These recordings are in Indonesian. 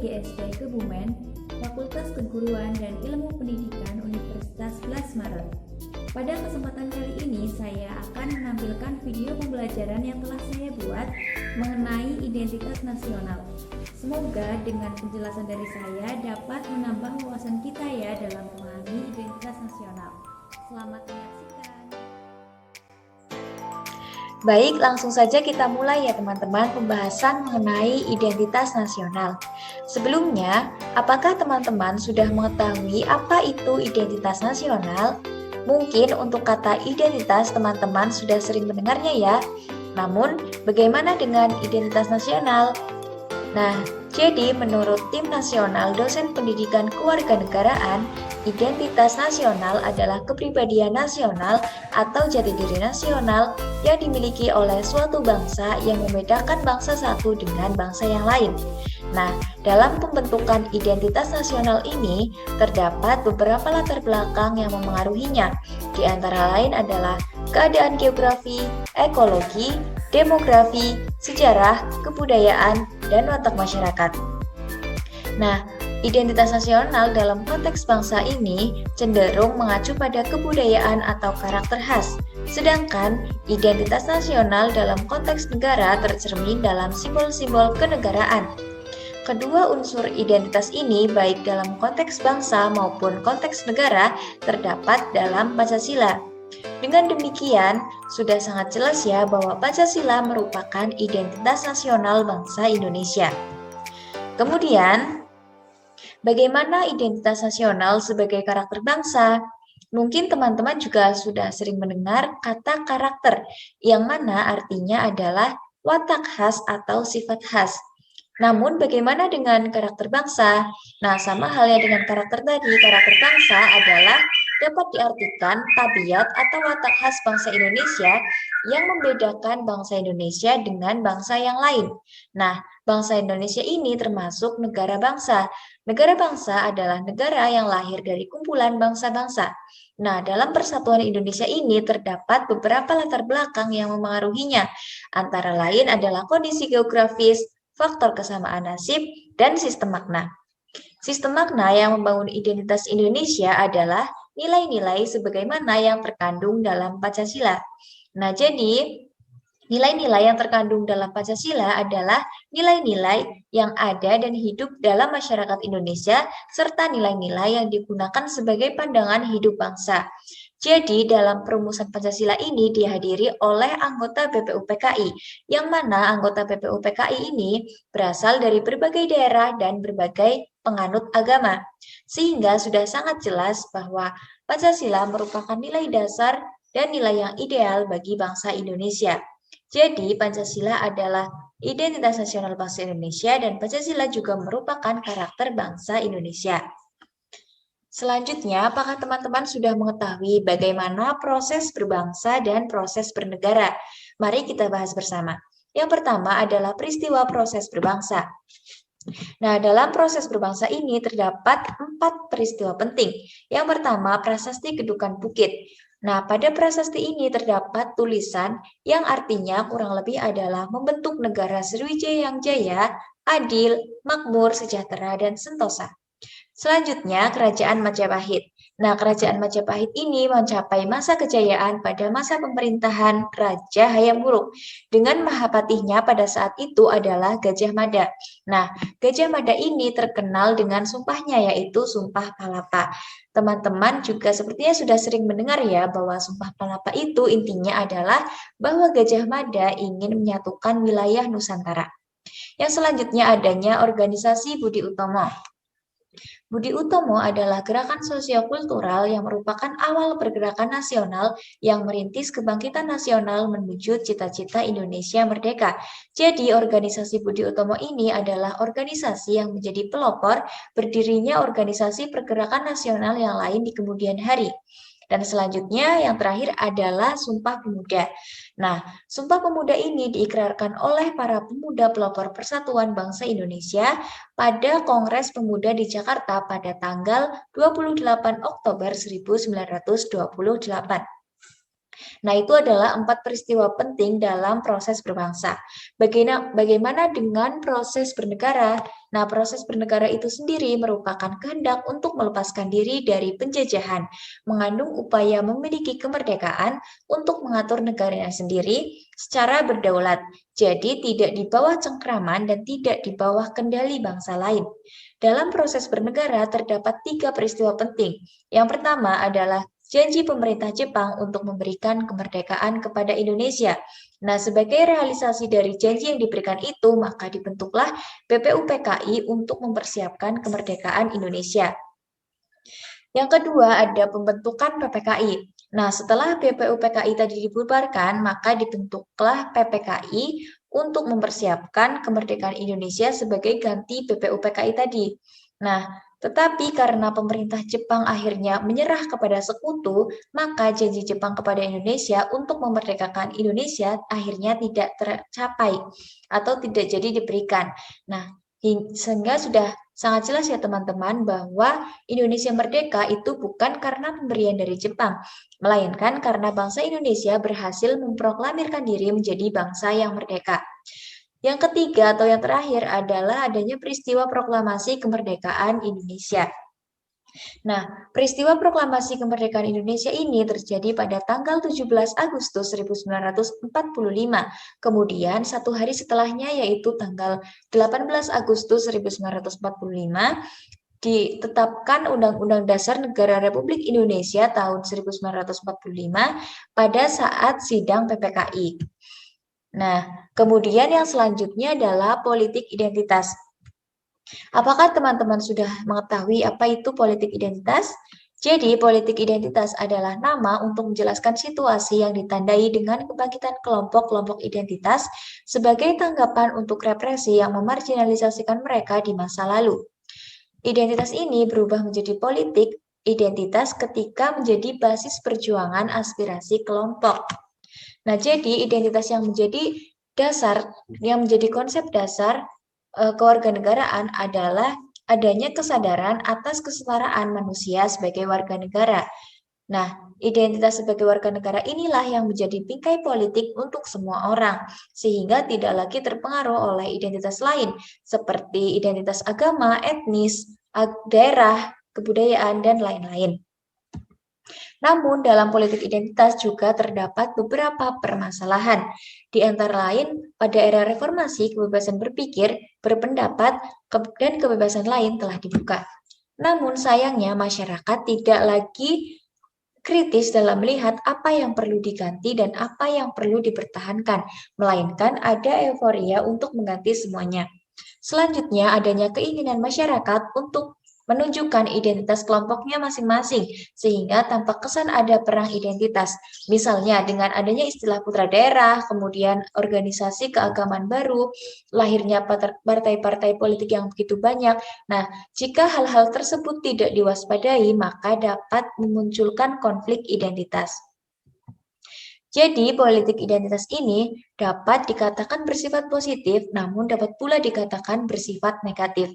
GSD Kebumen, Fakultas Keguruan dan Ilmu Pendidikan Universitas 11 Maret. Pada kesempatan kali ini saya akan menampilkan video pembelajaran yang telah saya buat mengenai identitas nasional. Semoga dengan penjelasan dari saya dapat menambah wawasan kita ya dalam memahami identitas nasional. Selamat menyaksikan. Baik, langsung saja kita mulai ya teman-teman pembahasan mengenai identitas nasional. Sebelumnya, apakah teman-teman sudah mengetahui apa itu identitas nasional? Mungkin untuk kata identitas teman-teman sudah sering mendengarnya ya. Namun, bagaimana dengan identitas nasional? Nah, jadi menurut Tim Nasional Dosen Pendidikan Kewarganegaraan, identitas nasional adalah kepribadian nasional atau jati diri nasional yang dimiliki oleh suatu bangsa yang membedakan bangsa satu dengan bangsa yang lain. Nah, dalam pembentukan identitas nasional ini terdapat beberapa latar belakang yang memengaruhinya. Di antara lain adalah keadaan geografi, ekologi, demografi, sejarah, kebudayaan, dan watak masyarakat. Nah, identitas nasional dalam konteks bangsa ini cenderung mengacu pada kebudayaan atau karakter khas, sedangkan identitas nasional dalam konteks negara tercermin dalam simbol-simbol kenegaraan. Kedua unsur identitas ini baik dalam konteks bangsa maupun konteks negara terdapat dalam Pancasila. Dengan demikian, sudah sangat jelas ya bahwa Pancasila merupakan identitas nasional bangsa Indonesia. Kemudian, bagaimana identitas nasional sebagai karakter bangsa? Mungkin teman-teman juga sudah sering mendengar kata karakter, yang mana artinya adalah watak khas atau sifat khas. Namun bagaimana dengan karakter bangsa? Nah, sama halnya dengan karakter tadi, karakter bangsa adalah dapat diartikan tabiat atau watak khas bangsa Indonesia yang membedakan bangsa Indonesia dengan bangsa yang lain. Nah, bangsa Indonesia ini termasuk negara bangsa. Negara bangsa adalah negara yang lahir dari kumpulan bangsa-bangsa. Nah, dalam persatuan Indonesia ini terdapat beberapa latar belakang yang memengaruhinya. Antara lain adalah kondisi geografis, faktor kesamaan nasib, dan sistem makna. Sistem makna yang membangun identitas Indonesia adalah nilai-nilai sebagaimana yang terkandung dalam Pancasila. Nah, jadi nilai-nilai yang terkandung dalam Pancasila adalah nilai-nilai yang ada dan hidup dalam masyarakat Indonesia serta nilai-nilai yang digunakan sebagai pandangan hidup bangsa. Jadi, dalam perumusan Pancasila ini dihadiri oleh anggota BPUPKI, yang mana anggota BPUPKI ini berasal dari berbagai daerah dan berbagai penganut agama. Sehingga sudah sangat jelas bahwa Pancasila merupakan nilai dasar dan nilai yang ideal bagi bangsa Indonesia. Jadi, Pancasila adalah identitas nasional bangsa Indonesia dan Pancasila juga merupakan karakter bangsa Indonesia. Selanjutnya, apakah teman-teman sudah mengetahui bagaimana proses berbangsa dan proses bernegara? Mari kita bahas bersama. Yang pertama adalah peristiwa proses berbangsa. Nah, dalam proses berbangsa ini terdapat 4 peristiwa penting. Yang pertama, Prasasti Kedukan Bukit. Nah, pada prasasti ini terdapat tulisan yang artinya kurang lebih adalah membentuk negara Sriwijaya yang jaya, adil, makmur, sejahtera, dan sentosa. Selanjutnya, Kerajaan Majapahit. Nah, Kerajaan Majapahit ini mencapai masa kejayaan pada masa pemerintahan Raja Hayam Wuruk. Dengan mahapatihnya pada saat itu adalah Gajah Mada. Nah, Gajah Mada ini terkenal dengan sumpahnya yaitu Sumpah Palapa. Teman-teman juga sepertinya sudah sering mendengar ya bahwa Sumpah Palapa itu intinya adalah bahwa Gajah Mada ingin menyatukan wilayah Nusantara. Yang selanjutnya adanya organisasi Budi Utomo. Budi Utomo adalah gerakan sosiokultural yang merupakan awal pergerakan nasional yang merintis kebangkitan nasional menuju cita-cita Indonesia merdeka. Jadi, organisasi Budi Utomo ini adalah organisasi yang menjadi pelopor berdirinya organisasi pergerakan nasional yang lain di kemudian hari. Dan selanjutnya yang terakhir adalah Sumpah Pemuda. Nah, Sumpah Pemuda ini diikrarkan oleh para pemuda pelopor Persatuan Bangsa Indonesia pada Kongres Pemuda di Jakarta pada tanggal 28 Oktober 1928. Nah, itu adalah 4 peristiwa penting dalam proses berbangsa. Bagaimana dengan proses bernegara? Nah, proses bernegara itu sendiri merupakan kehendak untuk melepaskan diri dari penjajahan, mengandung upaya memiliki kemerdekaan untuk mengatur negaranya sendiri secara berdaulat. Jadi tidak di bawah cengkraman dan tidak di bawah kendali bangsa lain. Dalam proses bernegara terdapat 3 peristiwa penting. Yang pertama adalah janji pemerintah Jepang untuk memberikan kemerdekaan kepada Indonesia. Nah, sebagai realisasi dari janji yang diberikan itu, maka dibentuklah BPUPKI untuk mempersiapkan kemerdekaan Indonesia. Yang kedua ada pembentukan PPKI. Nah, setelah BPUPKI tadi dibubarkan, maka dibentuklah PPKI untuk mempersiapkan kemerdekaan Indonesia sebagai ganti BPUPKI tadi. Nah, tetapi karena pemerintah Jepang akhirnya menyerah kepada sekutu, maka janji Jepang kepada Indonesia untuk memerdekakan Indonesia akhirnya tidak tercapai atau tidak jadi diberikan. Nah, sehingga sudah sangat jelas ya teman-teman bahwa Indonesia merdeka itu bukan karena pemberian dari Jepang, melainkan karena bangsa Indonesia berhasil memproklamirkan diri menjadi bangsa yang merdeka. Yang ketiga atau yang terakhir adalah adanya peristiwa proklamasi kemerdekaan Indonesia. Nah, peristiwa proklamasi kemerdekaan Indonesia ini terjadi pada tanggal 17 Agustus 1945. Kemudian satu hari setelahnya yaitu tanggal 18 Agustus 1945 ditetapkan Undang-Undang Dasar Negara Republik Indonesia tahun 1945 pada saat sidang PPKI. Nah, kemudian yang selanjutnya adalah politik identitas. Apakah teman-teman sudah mengetahui apa itu politik identitas? Jadi, politik identitas adalah nama untuk menjelaskan situasi yang ditandai dengan kebangkitan kelompok-kelompok identitas sebagai tanggapan untuk represi yang memarginalisasikan mereka di masa lalu. Identitas ini berubah menjadi politik identitas ketika menjadi basis perjuangan aspirasi kelompok. Nah, jadi identitas yang menjadi konsep dasar kewarganegaraan adalah adanya kesadaran atas kesetaraan manusia sebagai warga negara. Nah, identitas sebagai warga negara inilah yang menjadi bingkai politik untuk semua orang, sehingga tidak lagi terpengaruh oleh identitas lain, seperti identitas agama, etnis, daerah, kebudayaan, dan lain-lain. Namun, dalam politik identitas juga terdapat beberapa permasalahan. Di antara lain, pada era reformasi, kebebasan berpikir, berpendapat, dan kebebasan lain telah dibuka. Namun, sayangnya masyarakat tidak lagi kritis dalam melihat apa yang perlu diganti dan apa yang perlu dipertahankan, melainkan ada euforia untuk mengganti semuanya. Selanjutnya, adanya keinginan masyarakat untuk menunjukkan identitas kelompoknya masing-masing, sehingga tampak kesan ada perang identitas. Misalnya dengan adanya istilah putra daerah, kemudian organisasi keagamaan baru, lahirnya partai-partai politik yang begitu banyak. Nah, jika hal-hal tersebut tidak diwaspadai, maka dapat memunculkan konflik identitas. Jadi, politik identitas ini dapat dikatakan bersifat positif, namun dapat pula dikatakan bersifat negatif.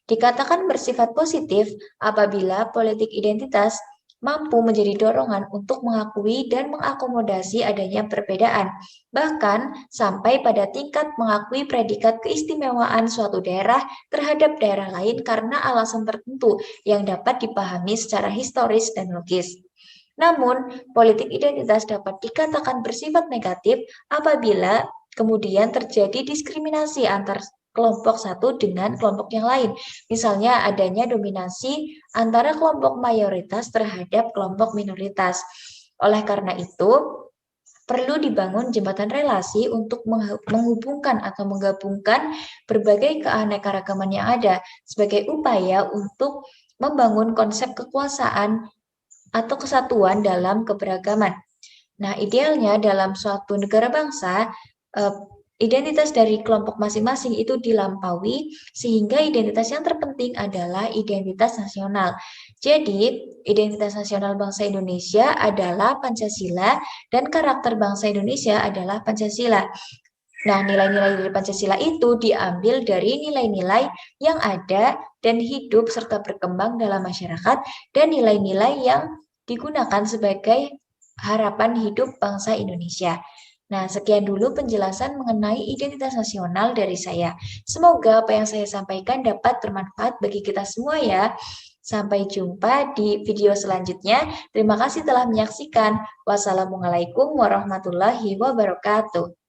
Dikatakan bersifat positif apabila politik identitas mampu menjadi dorongan untuk mengakui dan mengakomodasi adanya perbedaan, bahkan sampai pada tingkat mengakui predikat keistimewaan suatu daerah terhadap daerah lain karena alasan tertentu yang dapat dipahami secara historis dan logis. Namun, politik identitas dapat dikatakan bersifat negatif apabila kemudian terjadi diskriminasi antar kelompok satu dengan kelompok yang lain. Misalnya adanya dominasi antara kelompok mayoritas terhadap kelompok minoritas. Oleh karena itu, perlu dibangun jembatan relasi untuk menghubungkan atau menggabungkan berbagai keanekaragaman yang ada sebagai upaya untuk membangun konsep kekuasaan atau kesatuan dalam keberagaman. Nah, idealnya dalam suatu negara bangsa, identitas dari kelompok masing-masing itu dilampaui, sehingga identitas yang terpenting adalah identitas nasional. Jadi, identitas nasional bangsa Indonesia adalah Pancasila, dan karakter bangsa Indonesia adalah Pancasila. Nah, nilai-nilai dari Pancasila itu diambil dari nilai-nilai yang ada dan hidup serta berkembang dalam masyarakat, dan nilai-nilai yang digunakan sebagai harapan hidup bangsa Indonesia. Nah, sekian dulu penjelasan mengenai identitas nasional dari saya. Semoga apa yang saya sampaikan dapat bermanfaat bagi kita semua ya. Sampai jumpa di video selanjutnya. Terima kasih telah menyaksikan. Wassalamualaikum warahmatullahi wabarakatuh.